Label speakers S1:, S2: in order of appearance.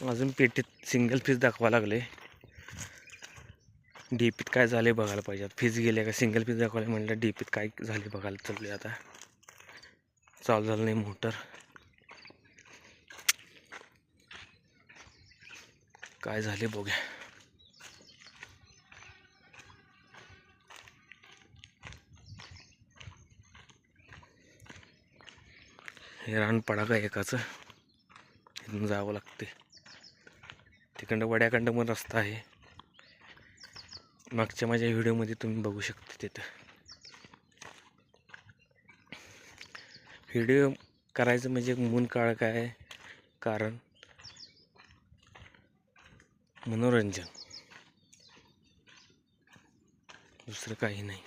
S1: अजून पेटीत single fees दाखवा लागले. डीपीत काय झाले बघायला पाहिजे. फीस गेले का सिंगल फीस दाखवायला म्हटलं डीपीत काय झाले बघायला चालले. आता चालू झालं नाही मोटर. काय झाले बघूया. हे रान पडा का एकाचं इथून जावं लागते. तिकडं वड्याकडं पण रस्ता आहे. मागच्या माझ्या व्हिडिओमध्ये तुम्ही बघू शकता. तिथं व्हिडिओ करायचं म्हणजे मून काळ काय कारण मनोरंजन, दुसरं काही नाही.